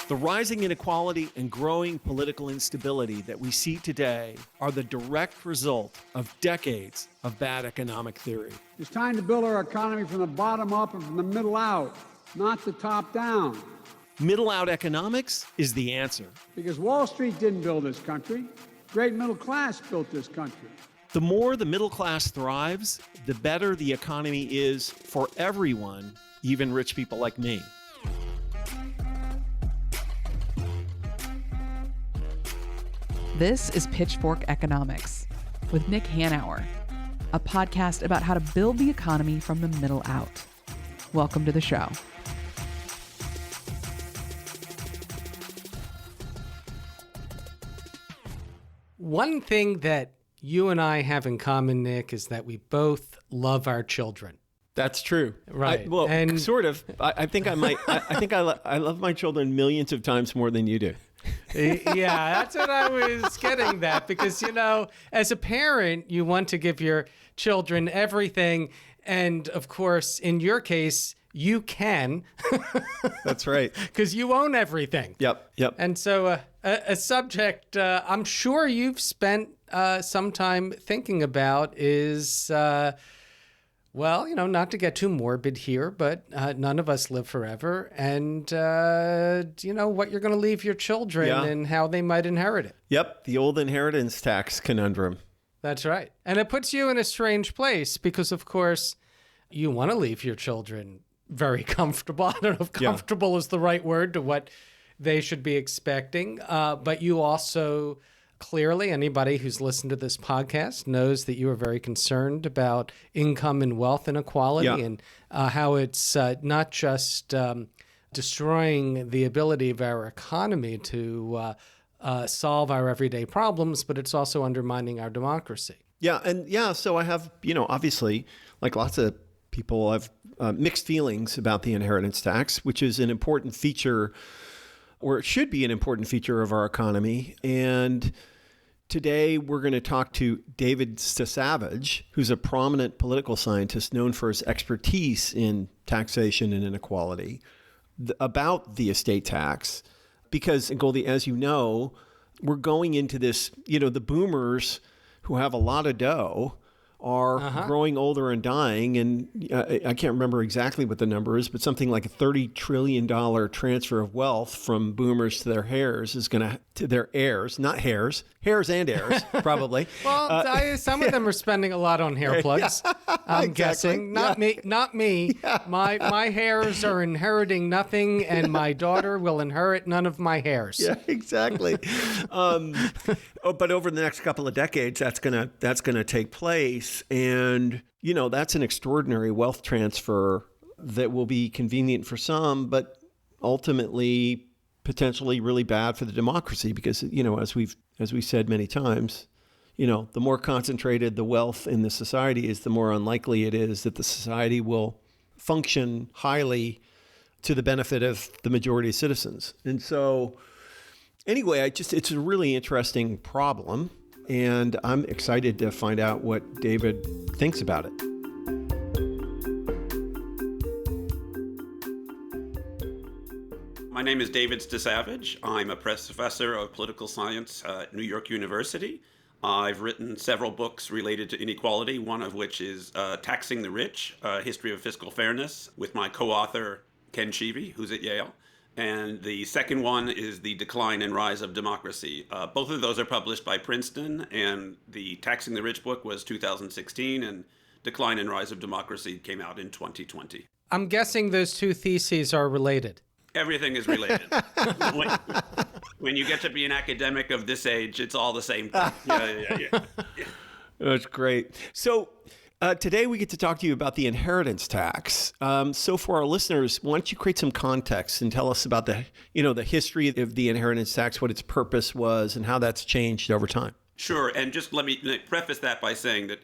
The rising inequality and growing political instability that we see today are the direct result of decades of bad economic theory. It's time to build our economy from the bottom up and from the middle out, not the top down. Middle out economics is the answer. Because Wall Street didn't build this country. Great middle class built this country. The more the middle class thrives, the better the economy is for everyone, even rich people like me. This is Pitchfork Economics with Nick Hanauer, a podcast about how to build the economy from the middle out. Welcome to the show. One thing that you and I have in common, Nick, is that we both love our children. That's true. Right. And sort of. I think I might. I love my children millions of times more than you do. Yeah, that's what I was getting at. Because, you know, as a parent, you want to give your children everything. And of course, in your case, you can. That's right. Because you own everything. Yep. And so a subject I'm sure you've spent some time thinking about is, well, you know, not to get too morbid here, but none of us live forever. And, you know, what you're going to leave your children and how they might inherit it. Yep. The old inheritance tax conundrum. That's right. And it puts you in a strange place because, of course, you want to leave your children very comfortable. I don't know if comfortable is the right word to what they should be expecting. But you also clearly, anybody who's listened to this podcast knows that you are very concerned about income and wealth inequality and how it's not just destroying the ability of our economy to solve our everyday problems, but it's also undermining our democracy. So I have, obviously, like lots of people, I've mixed feelings about the inheritance tax, which is an important feature, or it should be an important feature of our economy. And today we're going to talk to David Stasavage, who's a prominent political scientist known for his expertise in taxation and inequality, about the estate tax. Because, Goldie, as you know, we're going into this, the boomers who have a lot of dough are growing older and dying. And I can't remember exactly what the number is, but something like a $30 trillion transfer of wealth from boomers to their heirs is going to their heirs, not hairs and heirs, probably. Well, some of them are spending a lot on hair plugs. I'm guessing. Not me. Yeah. My hairs are inheriting nothing, and my daughter will inherit none of my hairs. Yeah, exactly. But over the next couple of decades, that's gonna take place. And, that's an extraordinary wealth transfer that will be convenient for some, but ultimately potentially really bad for the democracy because, as we've said many times, the more concentrated the wealth in the society is, the more unlikely it is that the society will function highly to the benefit of the majority of citizens. And so anyway, it's a really interesting problem. And I'm excited to find out what David thinks about it. My name is David Stasavage. I'm a professor of political science at New York University. I've written several books related to inequality, one of which is Taxing the Rich, A History of Fiscal Fairness, with my co-author, Ken Cheevy, who's at Yale. And the second one is The Decline and Rise of Democracy. Both of those are published by Princeton, and the Taxing the Rich book was 2016, and Decline and Rise of Democracy came out in 2020. I'm guessing those two theses are related. Everything is related. When you get to be an academic of this age, it's all the same thing. Yeah. That's great. So today we get to talk to you about the inheritance tax. So for our listeners, why don't you create some context and tell us about the history of the inheritance tax, what its purpose was, and how that's changed over time. Sure, and just let me preface that by saying that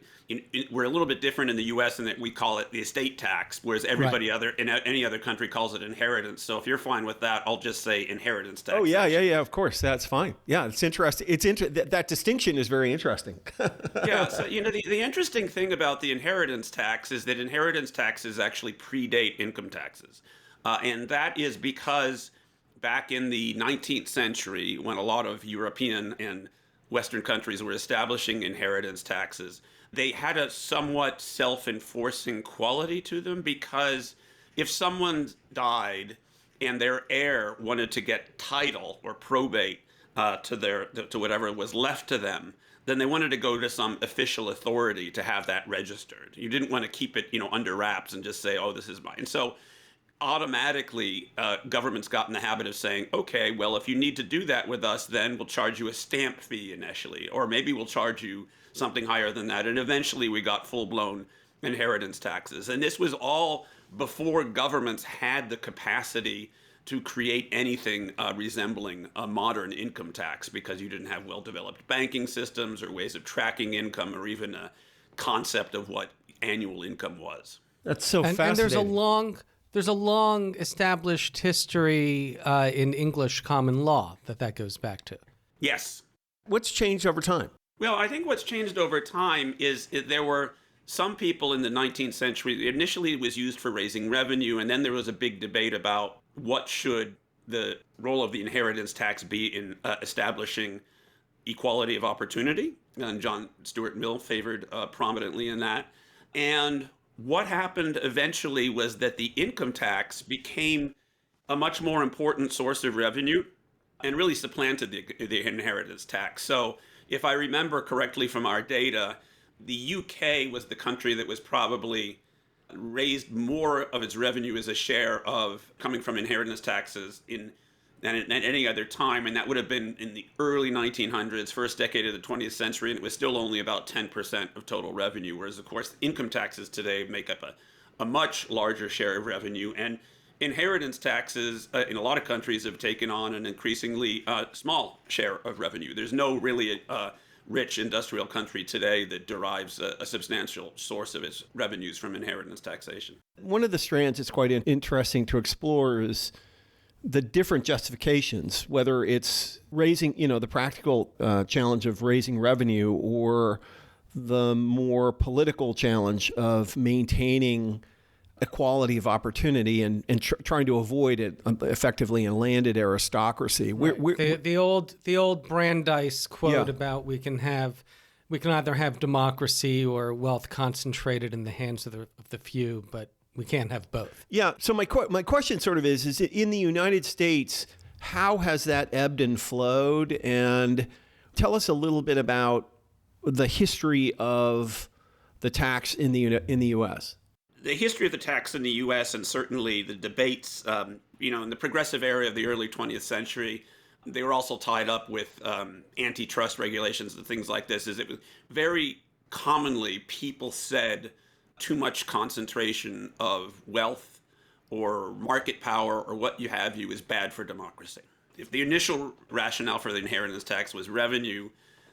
we're a little bit different in the U.S. in that we call it the estate tax, whereas everybody in any other country calls it inheritance. So if you're fine with that, I'll just say inheritance tax. Oh, yeah, of course. That's fine. Yeah, it's interesting. That distinction is very interesting. Yeah, so the interesting thing about the inheritance tax is that inheritance taxes actually predate income taxes. And that is because back in the 19th century, when a lot of European and Western countries were establishing inheritance taxes, they had a somewhat self-enforcing quality to them, because if someone died and their heir wanted to get title or probate to whatever was left to them, then they wanted to go to some official authority to have that registered. You didn't want to keep it, under wraps and just say, oh, this is mine. And so automatically, governments got in the habit of saying, okay, well, if you need to do that with us, then we'll charge you a stamp fee initially, or maybe we'll charge you something higher than that. And eventually we got full-blown inheritance taxes. And this was all before governments had the capacity to create anything resembling a modern income tax, because you didn't have well-developed banking systems or ways of tracking income, or even a concept of what annual income was. That's so And fascinating. there's a long established history in English common law that goes back to. Yes. What's changed over time? Well, I think what's changed over time is there were some people in the 19th century. Initially, it was used for raising revenue, and then there was a big debate about what should the role of the inheritance tax be in establishing equality of opportunity. And John Stuart Mill favored prominently in that. And what happened eventually was that the income tax became a much more important source of revenue and really supplanted the inheritance tax. So if I remember correctly from our data, the UK was the country that was probably raised more of its revenue as a share of coming from inheritance taxes than any other time. And that would have been in the early 1900s, first decade of the 20th century, and it was still only about 10% of total revenue. Whereas, of course, income taxes today make up a much larger share of revenue. And inheritance taxes in a lot of countries have taken on an increasingly small share of revenue. There's no really rich industrial country today that derives a substantial source of its revenues from inheritance taxation. One of the strands that's quite interesting to explore is the different justifications, whether it's raising, the practical challenge of raising revenue, or the more political challenge of maintaining equality of opportunity and trying to avoid it effectively in landed aristocracy. Right. The old Brandeis quote about we can either have democracy or wealth concentrated in the hands of the few, but we can't have both. Yeah. So my question sort of is in the United States, how has that ebbed and flowed? And tell us a little bit about the history of the tax in the U.S. The history of the tax in the U.S. and certainly the debates, in the progressive era of the early 20th century, they were also tied up with antitrust regulations and things like this. It was very commonly people said too much concentration of wealth or market power or what you have is bad for democracy. If the initial rationale for the inheritance tax was revenue,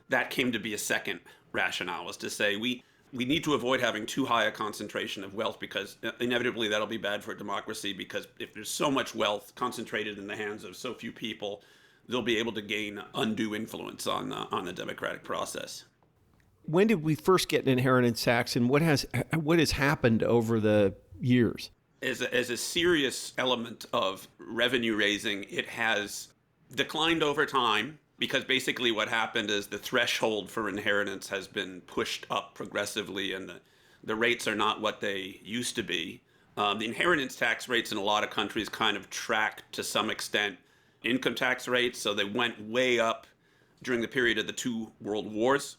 that came to be a second rationale, was to say we need to avoid having too high a concentration of wealth, because inevitably that'll be bad for democracy, because if there's so much wealth concentrated in the hands of so few people, they'll be able to gain undue influence on the democratic process. When did we first get an inheritance tax, and what has happened over the years? As a serious element of revenue raising, it has declined over time, because basically what happened is the threshold for inheritance has been pushed up progressively, and the rates are not what they used to be. The inheritance tax rates in a lot of countries kind of track to some extent income tax rates, so they went way up during the period of the two world wars,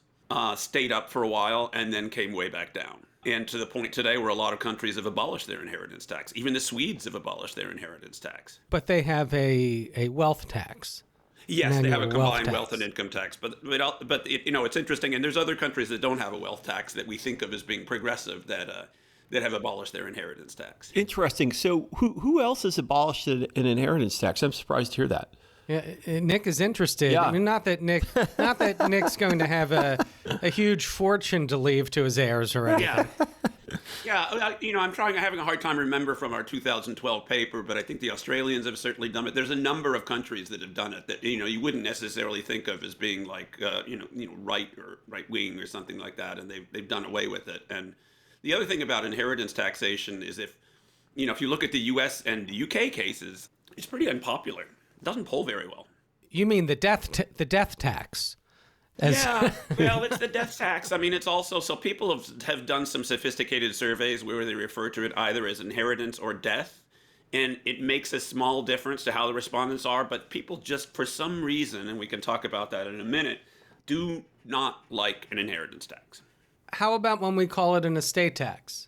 stayed up for a while, and then came way back down. And to the point today where a lot of countries have abolished their inheritance tax. Even the Swedes have abolished their inheritance tax. But they have a wealth tax. Yes, they have a combined tax. wealth and income tax, but it's interesting, and there's other countries that don't have a wealth tax that we think of as being progressive that have abolished their inheritance tax. Interesting. So who else has abolished an inheritance tax? I'm surprised to hear that. Yeah, Nick is interested. Yeah. I mean, not that Nick's going to have a huge fortune to leave to his heirs or anything. Yeah, I'm having a hard time remember from our 2012 paper, but I think the Australians have certainly done it. There's a number of countries that have done it that you wouldn't necessarily think of as being like right or right wing or something like that, and they've done away with it. And the other thing about inheritance taxation is if you look at the U.S. and the U.K. cases, it's pretty unpopular. doesn't poll very well. You mean the death tax? Yeah, well, it's the death tax. I mean, it's also, so people have done some sophisticated surveys where they refer to it either as inheritance or death, and it makes a small difference to how the respondents are, but people just, for some reason, and we can talk about that in a minute, do not like an inheritance tax. How about when we call it an estate tax?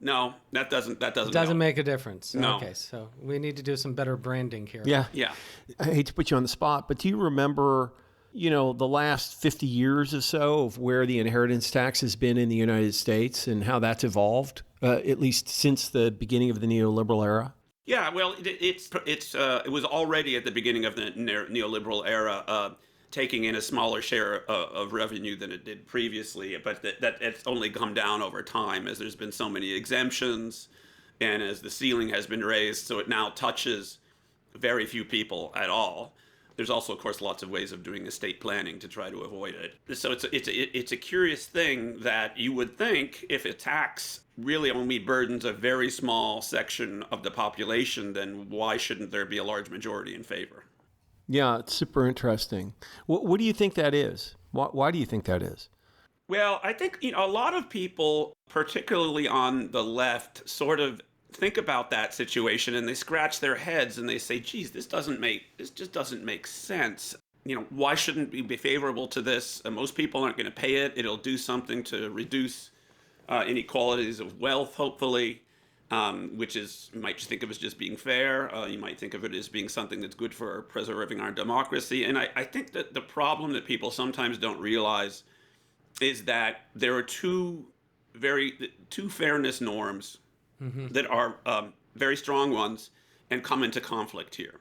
No, that doesn't Doesn't make a difference. No. Okay, so we need to do some better branding here. Yeah. Yeah. I hate to put you on the spot, but do you remember, the last 50 years or so of where the inheritance tax has been in the United States and how that's evolved, at least since the beginning of the neoliberal era? Yeah, well, it was already at the beginning of the neoliberal era, taking in a smaller share of revenue than it did previously, but that it's only come down over time as there's been so many exemptions and as the ceiling has been raised, so it now touches very few people at all. There's also, of course, lots of ways of doing estate planning to try to avoid it. So it's a curious thing that you would think if a tax really only burdens a very small section of the population, then why shouldn't there be a large majority in favor? Yeah, it's super interesting. What do you think that is? Why do you think that is? Well, I think a lot of people, particularly on the left, sort of think about that situation and they scratch their heads and they say, geez, this just doesn't make sense. Why shouldn't we be favorable to this? Most people aren't going to pay it. It'll do something to reduce inequalities of wealth, hopefully, which is, you might just think of as just being fair. You might think of it as being something that's good for preserving our democracy. And I think that the problem that people sometimes don't realize is that there are two fairness norms that are very strong ones and come into conflict here.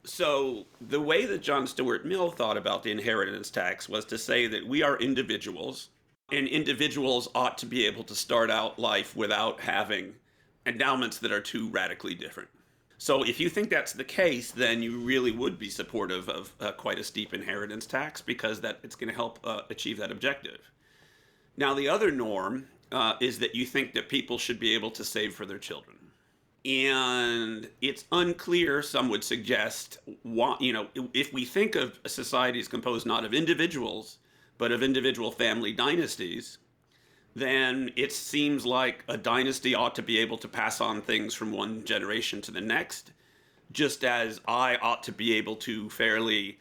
So the way that John Stuart Mill thought about the inheritance tax was to say that we are individuals, and individuals ought to be able to start out life without having endowments that are too radically different. So if you think that's the case, then you really would be supportive of quite a steep inheritance tax because that it's going to help achieve that objective. Now, the other norm is that you think that people should be able to save for their children. And it's unclear, some would suggest, if we think of societies composed not of individuals, but of individual family dynasties, then it seems like a dynasty ought to be able to pass on things from one generation to the next, just as I ought to be able to fairly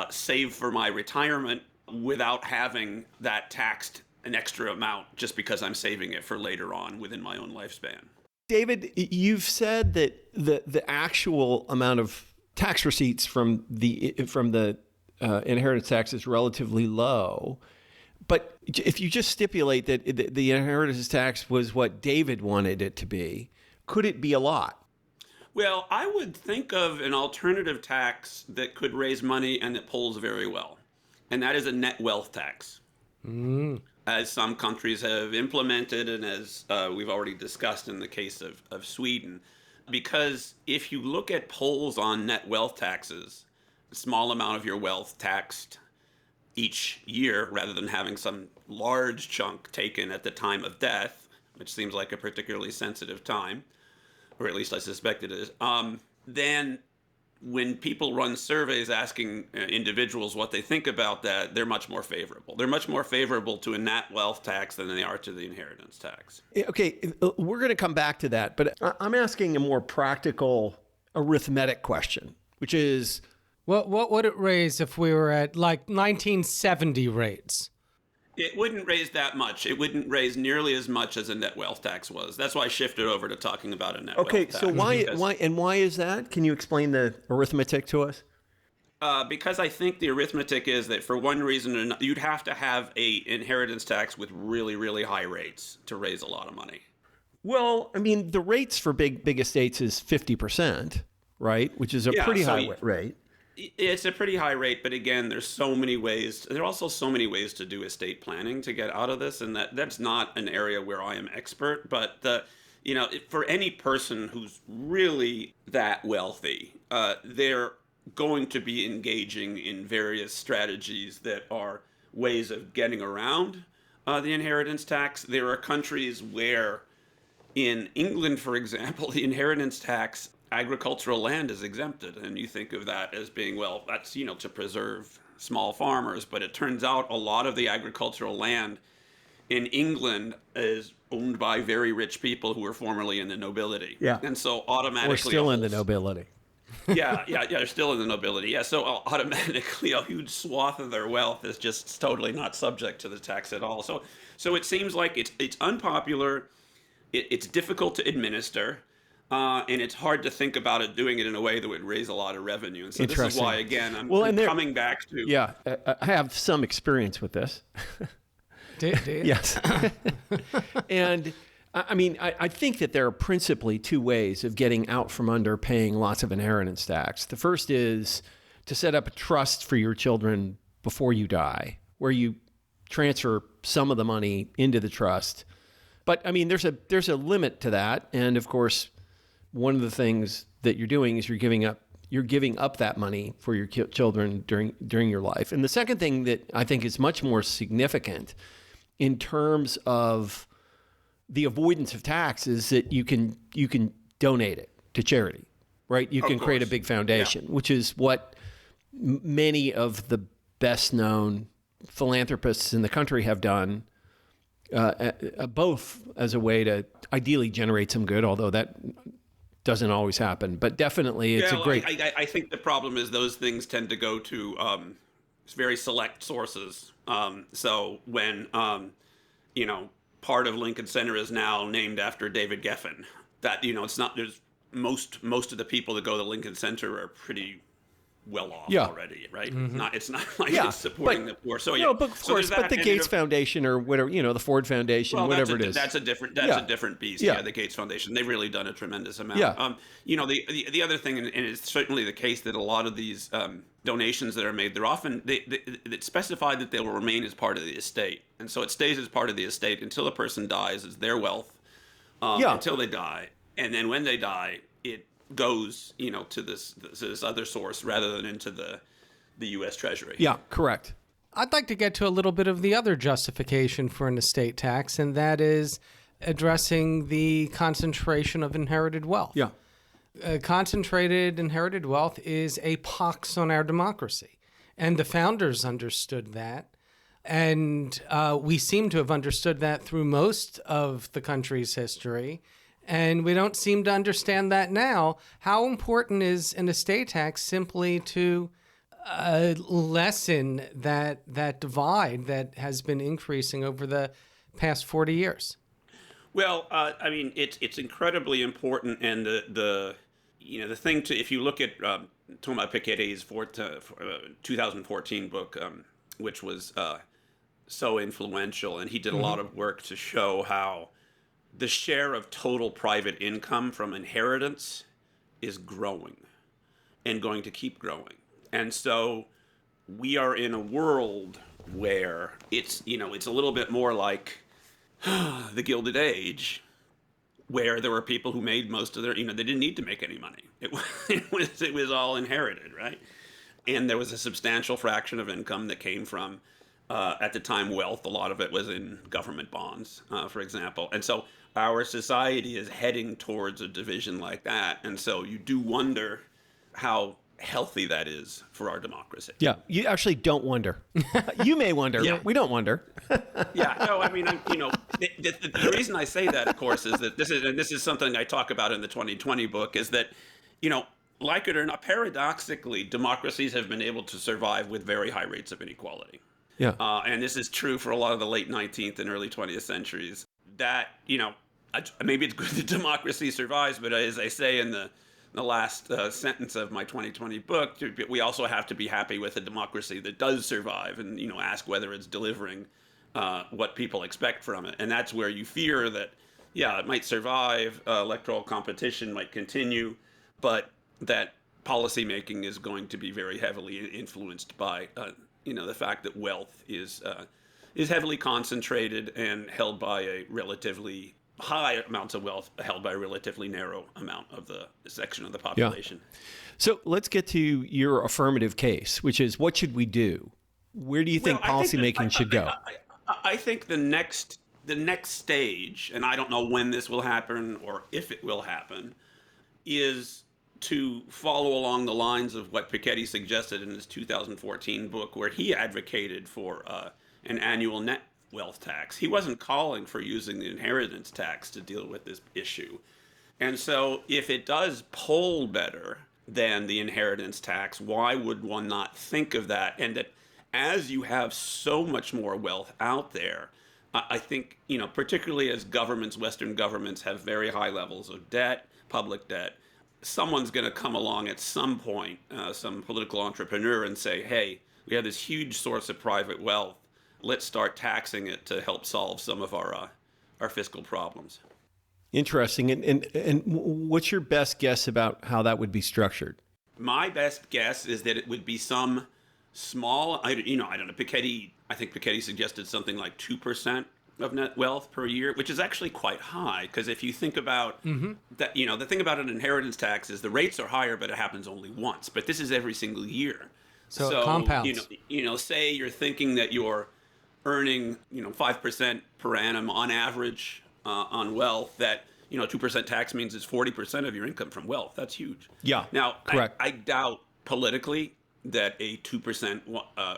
save for my retirement without having that taxed an extra amount just because I'm saving it for later on within my own lifespan. David, you've said that the actual amount of tax receipts from the inheritance tax is relatively low. But if you just stipulate that the inheritance tax was what David wanted it to be, could it be a lot? Well, I would think of an alternative tax that could raise money and that polls very well. And that is a net wealth tax. As some countries have implemented and as we've already discussed in the case of Sweden. Because if you look at polls on net wealth taxes, a small amount of your wealth taxed each year rather than having some large chunk taken at the time of death, which seems like a particularly sensitive time, or at least I suspect it is, then when people run surveys asking individuals what they think about that, they're much more favorable. They're much more favorable to a net wealth tax than they are to the inheritance tax. Okay, we're going to come back to that, but I'm asking a more practical arithmetic question, which is, What would it raise if we were at like 1970 rates? It wouldn't raise that much. It wouldn't raise nearly as much as a net wealth tax was. That's why I shifted over to talking about a net wealth tax. Okay, so why is that? Can you explain the arithmetic to us? Because I think the arithmetic is that for one reason or another, you'd have to have a inheritance tax with really, really high rates to raise a lot of money. Well, I mean, the rates for big estates is 50%, right? Which is a pretty high rate. It's a pretty high rate, but again, there are also so many ways to do estate planning to get out of this, and that's not an area where I am expert. But for any person who's really that wealthy, they're going to be engaging in various strategies that are ways of getting around the inheritance tax. There are countries where, in England, for example, the inheritance tax agricultural land is exempted, and you think of that as being, well, that's, to preserve small farmers, but it turns out a lot of the agricultural land in England is owned by very rich people who were formerly in the nobility. Yeah. And so automatically... We're still in the nobility. yeah, they're still in the nobility. Yeah, so automatically a huge swath of their wealth is just totally not subject to the tax at all. So it seems like it's unpopular, it's difficult to administer, and it's hard to think about it doing it in a way that would raise a lot of revenue. And so this is why, again, I'm coming back to... Yeah, I have some experience with this. Do you? Yes. And I mean, I think that there are principally two ways of getting out from under paying lots of inheritance tax. The first is to set up a trust for your children before you die, where you transfer some of the money into the trust. But I mean, there's a limit to that. And of course, one of the things that you're doing is you're giving up that money for your children during your life. And the second thing that I think is much more significant in terms of the avoidance of tax is that you can donate it to charity, right? You can create a big foundation, which is what many of the best known philanthropists in the country have done, both as a way to ideally generate some good, although that doesn't always happen, but definitely it's a great... I think the problem is those things tend to go to very select sources. So when, part of Lincoln Center is now named after David Geffen, that, it's not, there's most of the people that go to Lincoln Center are pretty well off already, right? Mm-hmm. It's not like it's supporting the poor. So but of course, but the Gates Foundation or whatever, the Ford Foundation, whatever it is. That's a different beast. Yeah, the Gates Foundation. They've really done a tremendous amount. Yeah. The other thing, and it's certainly the case that a lot of these donations that are made, they're often they specify that they will remain as part of the estate, and so it stays as part of the estate until a person dies as their wealth, until they die, and then when they die, it goes, to this other source rather than into the U.S. Treasury. Yeah, correct. I'd like to get to a little bit of the other justification for an estate tax, and that is addressing the concentration of inherited wealth. Yeah. Concentrated inherited wealth is a pox on our democracy, and the founders understood that, and we seem to have understood that through most of the country's history. And we don't seem to understand that now. How important is an estate tax simply to lessen that divide that has been increasing over the past 40 years? Well, it's incredibly important, and the thing to, if you look at Thomas Piketty's 2014 book, which was so influential, and he did a lot of work to show how the share of total private income from inheritance is growing and going to keep growing. And so we are in a world where it's a little bit more like the Gilded Age, where there were people who made most of their, they didn't need to make any money. It was all inherited, right? And there was a substantial fraction of income that came from, at the time, wealth. A lot of it was in government bonds, for example. And so our society is heading towards a division like that. And so you do wonder how healthy that is for our democracy. Yeah, you actually don't wonder. You may wonder. Yeah. We don't wonder. The reason I say that, of course, is that this is something I talk about in the 2020 book, is that, like it or not, paradoxically, democracies have been able to survive with very high rates of inequality. Yeah. And this is true for a lot of the late 19th and early 20th centuries. That, maybe it's good that democracy survives, but as I say in the last sentence of my 2020 book, we also have to be happy with a democracy that does survive and, ask whether it's delivering what people expect from it. And that's where you fear that, it might survive, electoral competition might continue, but that policymaking is going to be very heavily influenced by, the fact that wealth is heavily concentrated and held by a relatively high amounts of wealth held by a relatively narrow amount of the section of the population. Yeah. So let's get to your affirmative case, which is, what should we do? Where do you think policymaking should go? I think the next stage, and I don't know when this will happen or if it will happen, is to follow along the lines of what Piketty suggested in his 2014 book, where he advocated for an annual net wealth tax. He wasn't calling for using the inheritance tax to deal with this issue. And so if it does poll better than the inheritance tax, why would one not think of that? And that as you have so much more wealth out there, I think, particularly as governments, Western governments, have very high levels of debt, public debt, someone's going to come along at some point, some political entrepreneur, and say, hey, we have this huge source of private wealth. Let's start taxing it to help solve some of our fiscal problems. Interesting. And what's your best guess about how that would be structured? My best guess is that it would be some small, I don't know, I think Piketty suggested something like 2% of net wealth per year, which is actually quite high. Because if you think about that, the thing about an inheritance tax is the rates are higher, but it happens only once. But this is every single year. So it compounds. Say you're thinking that you're earning, 5% per annum on average on wealth, that 2% tax means it's 40% of your income from wealth. That's huge. Yeah. Now, correct. I doubt politically that a 2%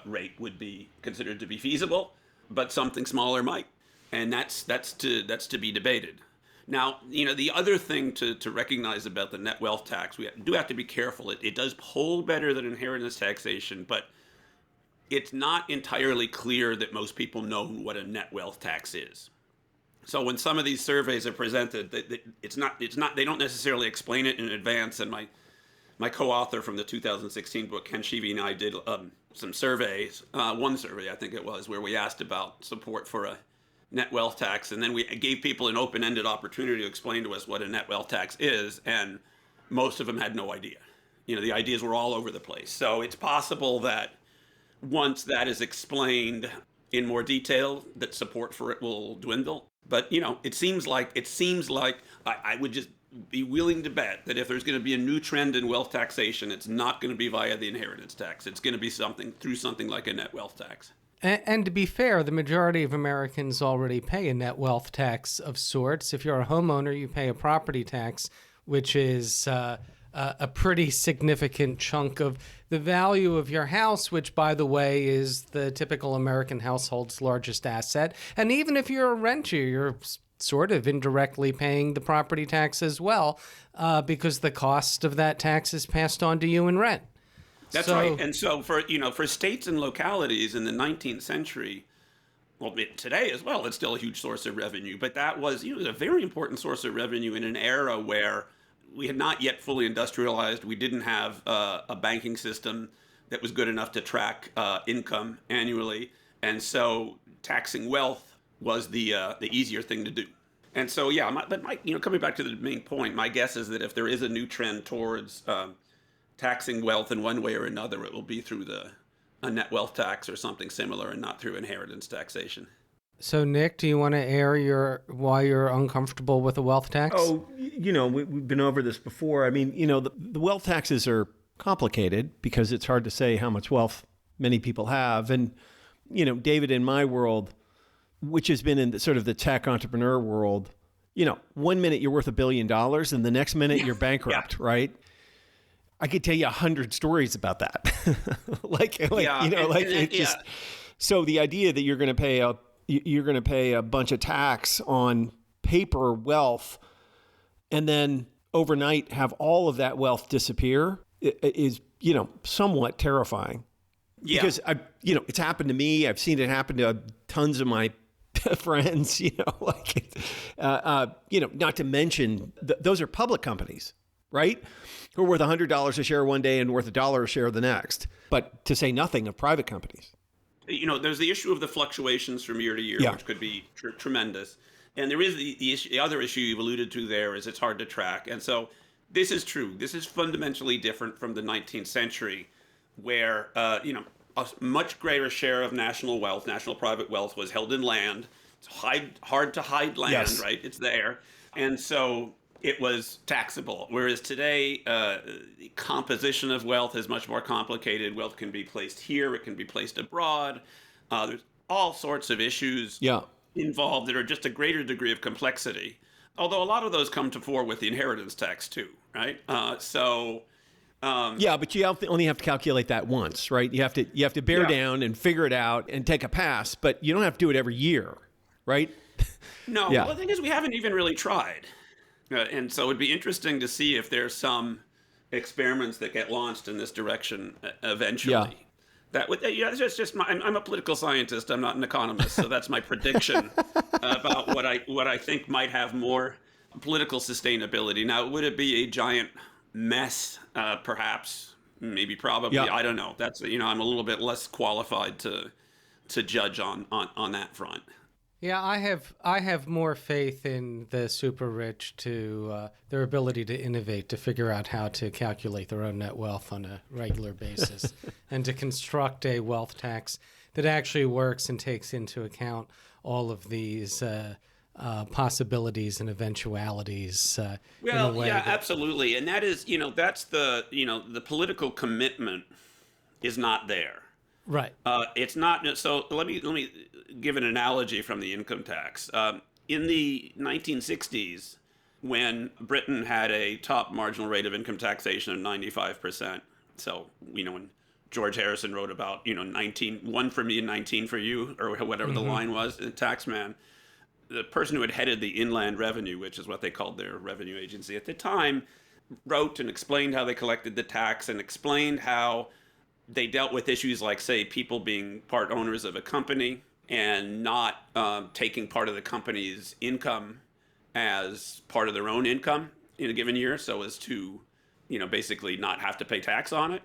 rate would be considered to be feasible, but something smaller might, and that's to be debated. Now, the other thing to recognize about the net wealth tax, we do have to be careful. It does poll better than inheritance taxation, but it's not entirely clear that most people know what a net wealth tax is. So when some of these surveys are presented, they don't necessarily explain it in advance. And my co-author from the 2016 book, Ken Sheevy, and I did some surveys, one survey I think it was, where we asked about support for a net wealth tax, and then we gave people an open-ended opportunity to explain to us what a net wealth tax is, and most of them had no idea. The ideas were all over the place. So it's possible that once that is explained in more detail, that support for it will dwindle. But it seems like I would just be willing to bet that if there's going to be a new trend in wealth taxation, it's not going to be via the inheritance tax. It's going to be through something like a net wealth tax. And to be fair, the majority of Americans already pay a net wealth tax of sorts. If you're a homeowner, you pay a property tax, which is a pretty significant chunk of the value of your house, which, by the way, is the typical American household's largest asset. And even if you're a renter, you're sort of indirectly paying the property tax as well, because the cost of that tax is passed on to you in rent. That's right. And so for states and localities in the 19th century, well, today as well, it's still a huge source of revenue. But that was, a very important source of revenue in an era where we had not yet fully industrialized. We didn't have a banking system that was good enough to track income annually. And so taxing wealth was the easier thing to do. And so, coming back to the main point, my guess is that if there is a new trend towards taxing wealth in one way or another, it will be through a net wealth tax or something similar, and not through inheritance taxation. So, Nick, do you want to air why you're uncomfortable with a wealth tax? Oh, we've been over this before. I mean, the wealth taxes are complicated because it's hard to say how much wealth many people have. And, David, in my world, which has been in the tech entrepreneur world, 1 minute you're worth $1 billion and the next minute you're bankrupt, right? I could tell you 100 stories about that. So the idea that you're going to pay a bunch of tax on paper wealth and then overnight have all of that wealth disappear is, somewhat terrifying. Yeah. Because it's happened to me. I've seen it happen to tons of my friends, not to mention those are public companies, right? Who are worth $100 a share one day and worth $1 a share the next. But to say nothing of private companies. There's the issue of the fluctuations from year to year, which could be tremendous. And there is the other issue you've alluded to there is it's hard to track. And so this is true. This is fundamentally different from the 19th century where, a much greater share of national private wealth was held in land. It's hard to hide land, right? It's there. And so it was taxable. Whereas today, the composition of wealth is much more complicated. Wealth can be placed here. It can be placed abroad. There's all sorts of issues involved that are just a greater degree of complexity. Although a lot of those come to fore with the inheritance tax too, right? Yeah, but you only have to calculate that once, right? You have to bear down and figure it out and take a pass, but you don't have to do it every year, right? No, Yeah. well, the thing is, we haven't even really tried. And so it'd be interesting to see if there's some experiments that get launched in this direction eventually. Yeah. That would, it's just I'm a political scientist. I'm not an economist, so that's my prediction about what I think might have more political sustainability. Now, would it be a giant mess? Perhaps, maybe, probably. Yeah. I don't know. That's I'm a little bit less qualified to judge on that front. Yeah, I have more faith in the super rich to their ability to innovate, to figure out how to calculate their own net wealth on a regular basis, and to construct a wealth tax that actually works and takes into account all of these possibilities and eventualities. Well, in a way yeah, that, absolutely, and that is that's the political commitment is not there. right. It's not. So let me give an analogy from the income tax. In the 1960s, when Britain had a top marginal rate of income taxation of 95%, so when George Harrison wrote about 1 for me and 19 for you, or whatever the line was, the taxman, the person who had headed the Inland Revenue, which is what they called their revenue agency at the time, wrote and explained how they collected the tax and explained how they dealt with issues like, say, people being part owners of a company and not taking part of the company's income as part of their own income in a given year, so as to, basically not have to pay tax on it.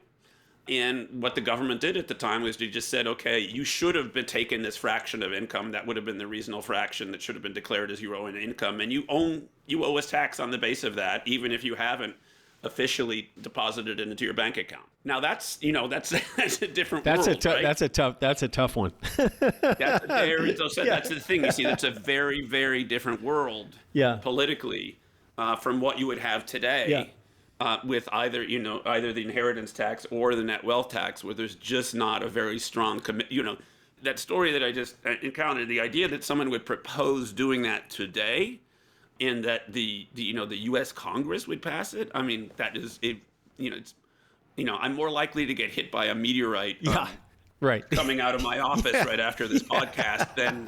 And what the government did at the time was they just said, okay, you should have been taking this fraction of income. That would have been the reasonable fraction that should have been declared as your own income. And you owe us tax on the base of that, even if you haven't officially deposited it into your bank account. Now that's a different world. Right? That's a tough one. That's the thing. You see, that's a very, very different world. Yeah. Politically, from what you would have today. Yeah. With either the inheritance tax or the net wealth tax, where there's just not a very strong that story that I just encountered, the idea that someone would propose doing that today, and that the U.S. Congress would pass it. I mean, that is I'm more likely to get hit by a meteorite. Right. Coming out of my office right after this podcast than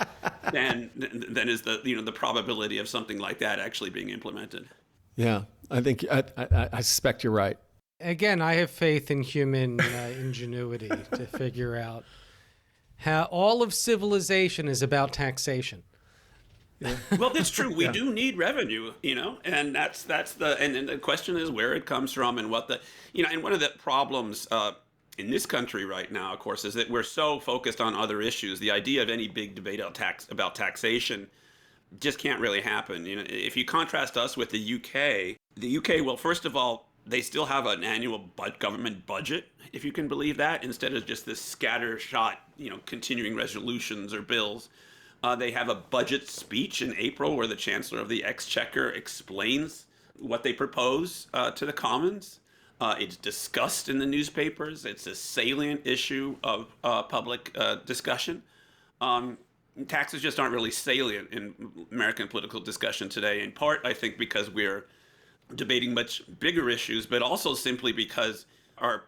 is the probability of something like that actually being implemented. Yeah, I think I suspect you're right. Again, I have faith in human ingenuity to figure out how all of civilization is about taxation. Yeah. Well, that's true. We do need revenue, and that's and the question is where it comes from and what and one of the problems in this country right now, of course, is that we're so focused on other issues. The idea of any big debate about taxation just can't really happen. If you contrast us with the UK, well, first of all, they still have an annual government budget, if you can believe that, instead of just this scattershot, continuing resolutions or bills. They have a budget speech in April where the Chancellor of the Exchequer explains what they propose to the Commons. It's discussed in the newspapers. It's a salient issue of public discussion. Taxes just aren't really salient in American political discussion today, in part, I think, because we're debating much bigger issues, but also simply because our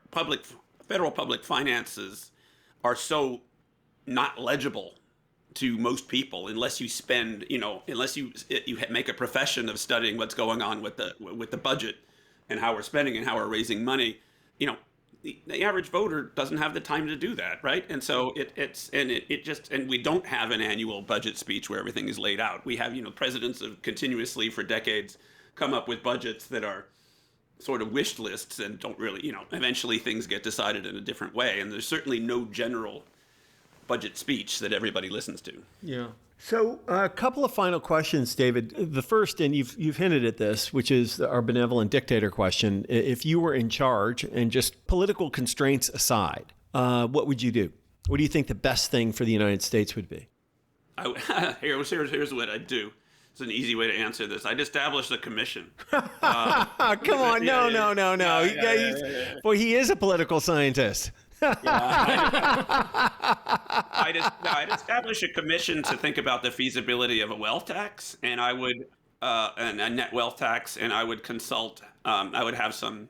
federal public finances are so not legible to most people unless you spend, unless you make a profession of studying what's going on with the budget and how we're spending and how we're raising money. The average voter doesn't have the time to do that, right? And so and we don't have an annual budget speech where everything is laid out. We have, presidents have continuously for decades come up with budgets that are sort of wish lists and don't really, eventually things get decided in a different way. And there's certainly no general budget speech that everybody listens to. Yeah. So a couple of final questions, David. The first, and you've hinted at this, which is our benevolent dictator question. If you were in charge and just political constraints aside, what would you do? What do you think the best thing for the United States would be? Here's what I'd do. It's an easy way to answer this. I'd establish a commission. Come on. No. Boy, he is a political scientist. I'd establish a commission to think about the feasibility of a wealth tax, and I would a net wealth tax, and I would consult. I would have some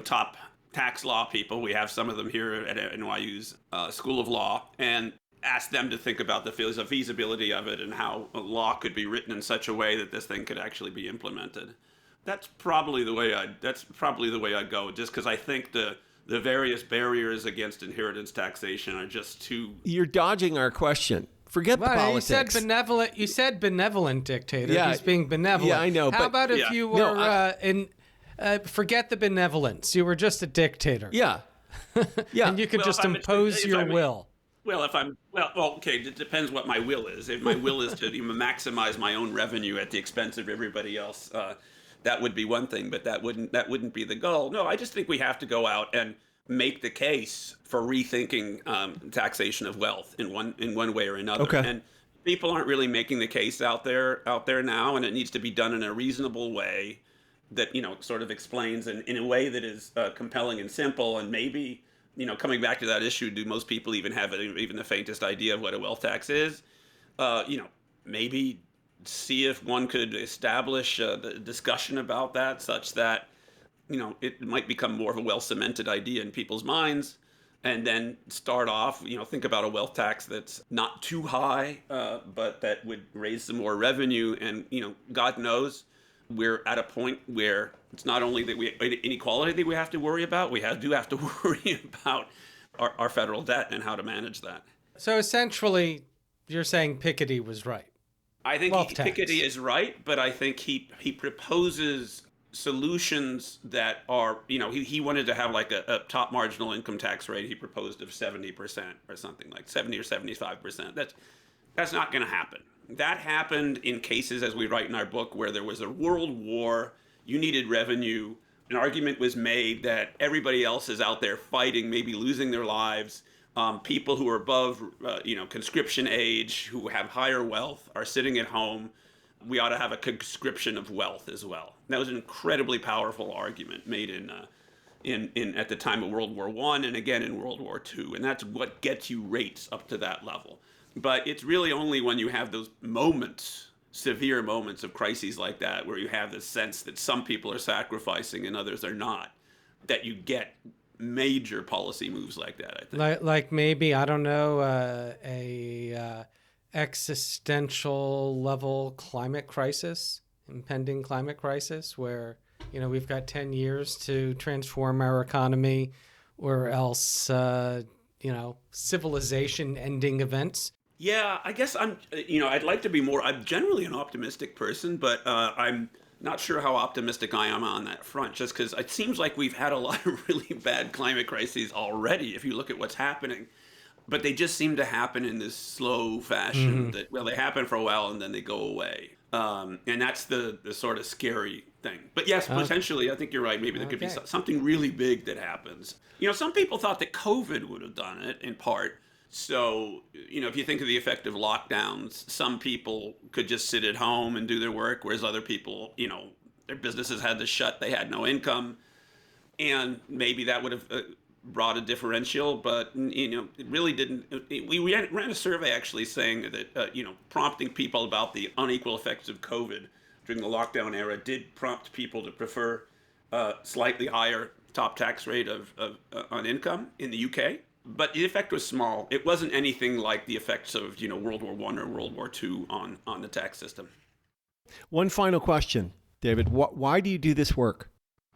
top tax law people. We have some of them here at NYU's School of Law, and ask them to think about the feasibility of it and how a law could be written in such a way that this thing could actually be implemented. That's probably the way I'd go, just because I think the various barriers against inheritance taxation are just too. You're dodging our question. Forget the politics. You said benevolent dictator. Yeah. He's being benevolent. Yeah, I know. How about if you were forget the benevolence? You were just a dictator. Yeah. Yeah. And you could just impose your will. Well, okay, it depends what my will is. If my will is to maximize my own revenue at the expense of everybody else, that would be one thing, but that wouldn't be the goal. No, I just think we have to go out and make the case for rethinking taxation of wealth in one way or another. Okay. And people aren't really making the case out there now, and it needs to be done in a reasonable way that sort of explains in a way that is compelling and simple. And maybe coming back to that issue, do most people even have even the faintest idea of what a wealth tax is? Maybe see if one could establish the discussion about that such that it might become more of a well-cemented idea in people's minds, and then start off, think about a wealth tax that's not too high, but that would raise some more revenue. And, God knows we're at a point where it's not only that inequality that we have to worry about, we do have to worry about our federal debt and how to manage that. So essentially, you're saying Piketty was right. I think Piketty is right, but I think he proposes solutions that are, he wanted to have like a top marginal income tax rate. He proposed of 70% or something like 70 or 75%. That's not going to happen. That happened in cases, as we write in our book, where there was a world war, you needed revenue. An argument was made that everybody else is out there fighting, maybe losing their lives. People who are above, conscription age, who have higher wealth, are sitting at home. We ought to have a conscription of wealth as well. That was an incredibly powerful argument made in at the time of World War I and again in World War II, and that's what gets you rates up to that level. But it's really only when you have those moments, severe moments of crises like that, where you have the sense that some people are sacrificing and others are not, that you get major policy moves like that, I think. Like maybe, I don't know, a existential level impending climate crisis, where, we've got 10 years to transform our economy, or else, civilization ending events. Yeah, I guess I'd like to be more, I'm generally an optimistic person, but I'm not sure how optimistic I am on that front, just because it seems like we've had a lot of really bad climate crises already, if you look at what's happening. But they just seem to happen in this slow fashion that, they happen for a while and then they go away. And that's the sort of scary thing. But yes, potentially, I think you're right. Maybe there could be something really big that happens. Some people thought that COVID would have done it in part. So, if you think of the effect of lockdowns, some people could just sit at home and do their work, whereas other people, their businesses had to shut, they had no income. And maybe that would have brought a differential, but, it really didn't. We ran a survey actually saying that, prompting people about the unequal effects of COVID during the lockdown era did prompt people to prefer slightly higher top tax rate on income in the UK. But the effect was small. It wasn't anything like the effects of, World War I or World War II on the tax system. One final question, David. Why do you do this work?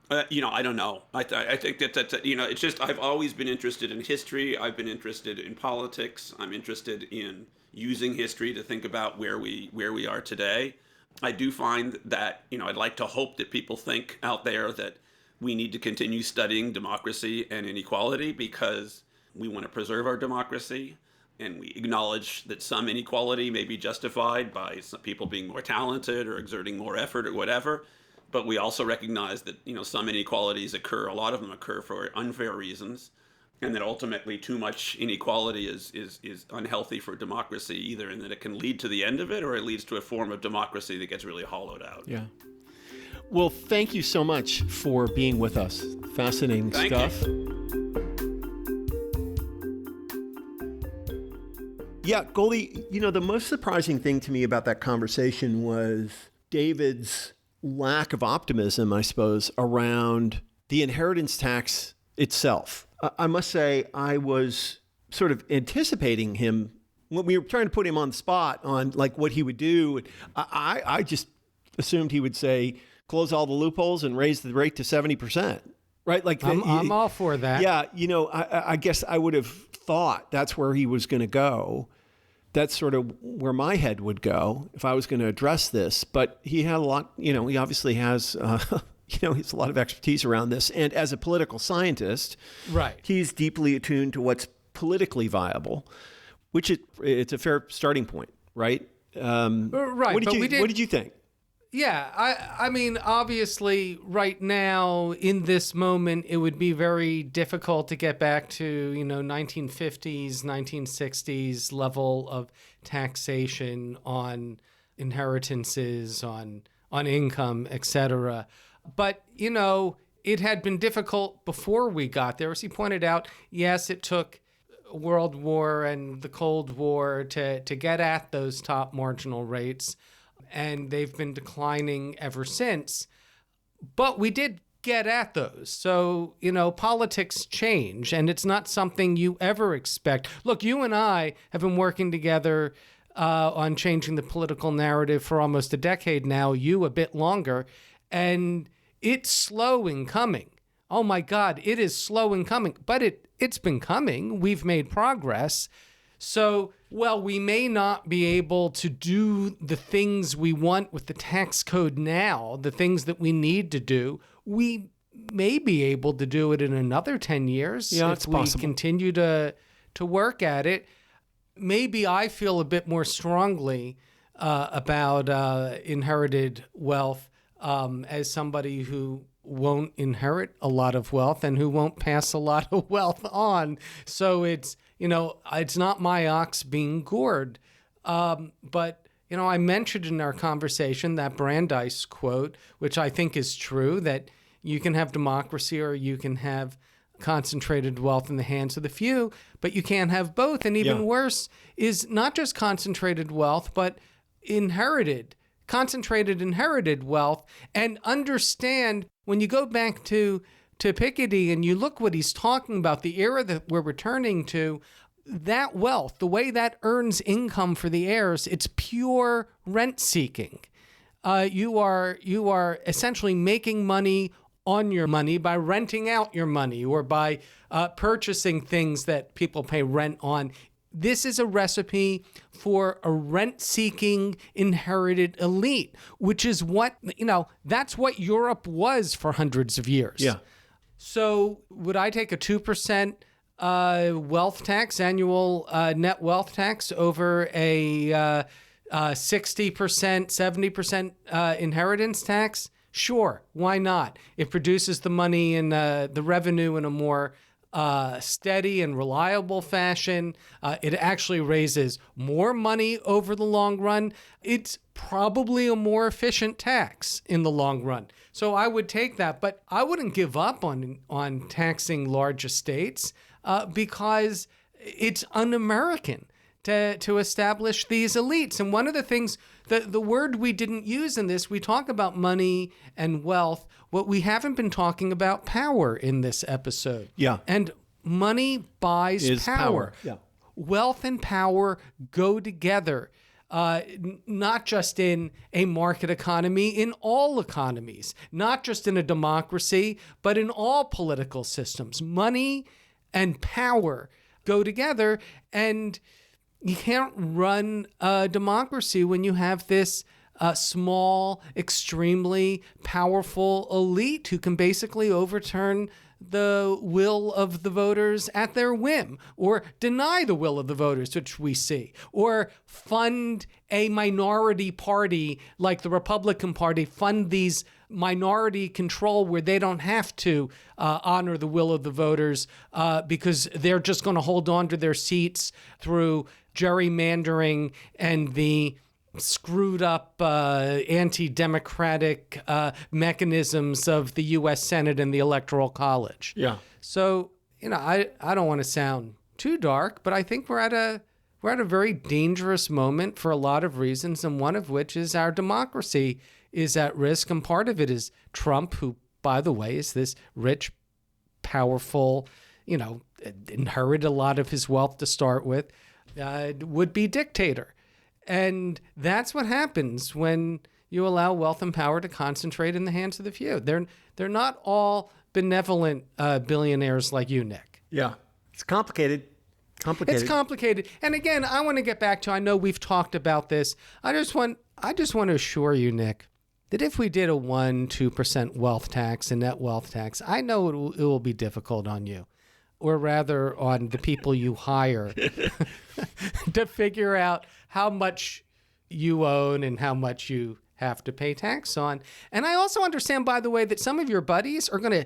I don't know. I think that's it's just, I've always been interested in history. I've been interested in politics. I'm interested in using history to think about where we are today. I do find that, I'd like to hope that people think out there that we need to continue studying democracy and inequality, because we want to preserve our democracy, and we acknowledge that some inequality may be justified by some people being more talented or exerting more effort or whatever. But we also recognize that, some inequalities occur, a lot of them occur for unfair reasons, and that ultimately too much inequality is unhealthy for democracy, either in that it can lead to the end of it, or it leads to a form of democracy that gets really hollowed out. Yeah. Well, thank you so much for being with us. Fascinating stuff. Yeah, Goldie, the most surprising thing to me about that conversation was David's lack of optimism, I suppose, around the inheritance tax itself. I must say I was sort of anticipating him when we were trying to put him on the spot on like what he would do. I just assumed he would say, close all the loopholes and raise the rate to 70%. Right? Like I'm all for that. Yeah. I guess I would have thought that's where he was going to go. That's sort of where my head would go if I was going to address this. But he had a lot, he obviously has, he has a lot of expertise around this. And as a political scientist, right, he's deeply attuned to what's politically viable, which it's a fair starting point, right? Right. What did you think? Yeah, I mean, obviously, right now, in this moment, it would be very difficult to get back to, 1950s, 1960s level of taxation on inheritances, on income, etc. But, it had been difficult before we got there. As he pointed out, yes, it took World War and the Cold War to get at those top marginal rates, and they've been declining ever since. But we did get at those. So, politics change, and it's not something you ever expect. Look, you and I have been working together on changing the political narrative for almost a decade now, you a bit longer, and it's slow in coming. Oh my God, it is slow in coming, but it's been coming. We've made progress. So, we may not be able to do the things we want with the tax code now, the things that we need to do. We may be able to do it in another 10 years if we continue to work at it. Maybe I feel a bit more strongly about inherited wealth as somebody who won't inherit a lot of wealth and who won't pass a lot of wealth on. So it's not my ox being gored. But, I mentioned in our conversation that Brandeis quote, which I think is true, that you can have democracy or you can have concentrated wealth in the hands of the few, but you can't have both. And even worse is not just concentrated wealth, but concentrated inherited wealth. And understand, when you go back to Piketty and you look what he's talking about, the era that we're returning to, that wealth, the way that earns income for the heirs, it's pure rent seeking. You are essentially making money on your money by renting out your money or by purchasing things that people pay rent on. This is a recipe for a rent-seeking inherited elite, which is what, that's what Europe was for hundreds of years. Yeah. So would I take a 2% wealth tax, annual net wealth tax over a 60%, 70% inheritance tax? Sure, why not? It produces the money and the revenue in a more steady and reliable fashion. It actually raises more money over the long run. It's probably a more efficient tax in the long run. So I would take that, but I wouldn't give up on taxing large estates because it's un-American to establish these elites. And one of the things, the word we didn't use in this, we talk about money and wealth. What we haven't been talking about power in this episode. Yeah. And money buys power. Yeah. Wealth and power go together, not just in a market economy, in all economies, not just in a democracy, but in all political systems. Money and power go together, and you can't run a democracy when you have this small, extremely powerful elite who can basically overturn the will of the voters at their whim, or deny the will of the voters, which we see, or fund a minority party like the Republican Party, fund these minority control where they don't have to honor the will of the voters because they're just going to hold on to their seats through gerrymandering and the screwed up anti-democratic mechanisms of the U.S. Senate and the Electoral College. Yeah. So, I don't want to sound too dark, but I think we're at a very dangerous moment for a lot of reasons, and one of which is our democracy is at risk. And part of it is Trump, who, by the way, is this rich, powerful, inherited a lot of his wealth to start with, would-be dictator. And that's what happens when you allow wealth and power to concentrate in the hands of the few. They're not all benevolent billionaires like you, Nick. Yeah. It's complicated. It's complicated. And again, I want to get back to, I know we've talked about this. I just want to assure you, Nick, that if we did a 1-2% wealth tax, a net wealth tax, I know it will be difficult on you, or rather on the people you hire to figure out how much you own and how much you have to pay tax on. And I also understand, by the way, that some of your buddies are going to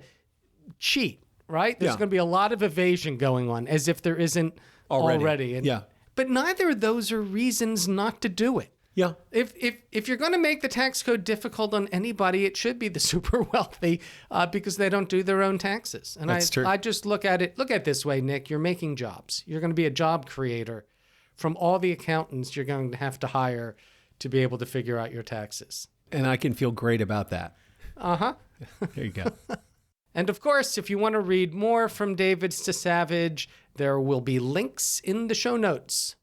cheat, right? There's going to be a lot of evasion going on, as if there isn't already. And, but neither of those are reasons not to do it. Yeah. If you're going to make the tax code difficult on anybody, it should be the super wealthy, because they don't do their own taxes. And That's true. I just look at it this way, Nick. You're making jobs. You're going to be a job creator from all the accountants you're going to have to hire to be able to figure out your taxes. And I can feel great about that. Uh-huh. There you go. And of course, if you want to read more from David Stasavage, there will be links in the show notes.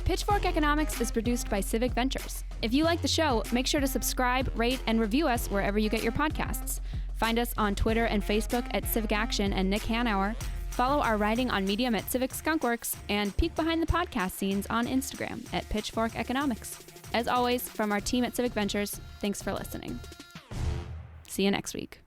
Pitchfork Economics is produced by Civic Ventures. If you like the show, make sure to subscribe, rate, and review us wherever you get your podcasts. Find us on Twitter and Facebook at Civic Action and Nick Hanauer. Follow our writing on Medium at Civic Skunkworks, and peek behind the podcast scenes on Instagram at Pitchfork Economics. As always, from our team at Civic Ventures, thanks for listening. See you next week.